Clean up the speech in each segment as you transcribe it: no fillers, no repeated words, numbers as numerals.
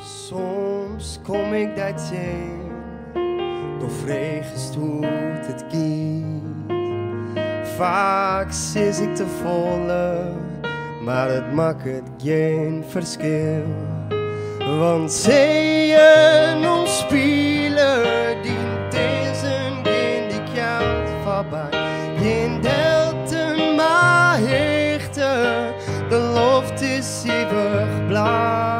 Soms kom ik daarheen, doch vreegst hoe het giet. Vaak zit ik te volle, maar het maakt geen verschil. Want zeeën ons spelen, dient deze geen die kant voorbij. Geen delten, maar hechten, de loft is eeuwig blauw.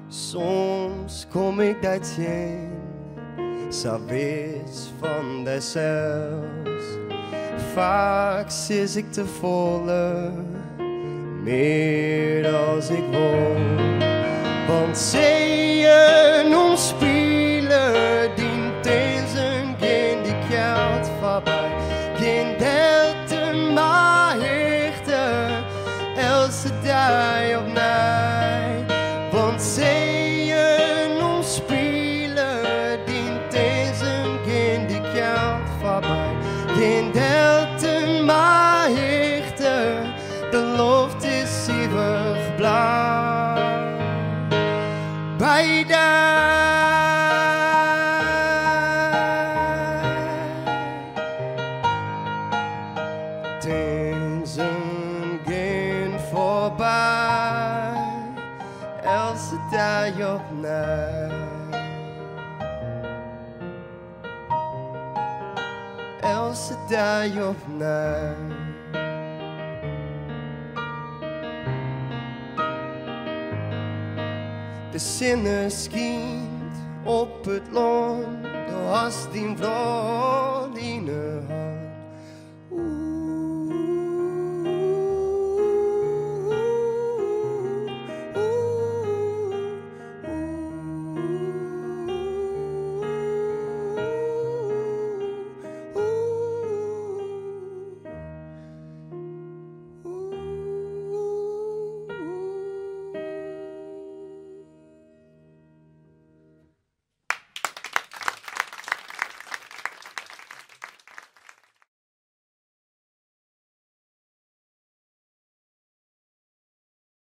Soms kom ik daarheen, zo wis van deszelfs. Vaak zit ik te volle, meer als ik wil. Want zeeën ons spelen, dient deze geen die kant voorbij. Geen delten, maar hechten, elke dag op nacht. Want zeeën ons spelen, dient deze geen die kant voorbij. Geen delten, maar hechten, de loft is eeuwig blauw. Bij deze gaan voorbij, elke dag op nacht. Elke dag op nacht. De zinnen schijnt op het land, de hast die vrouw.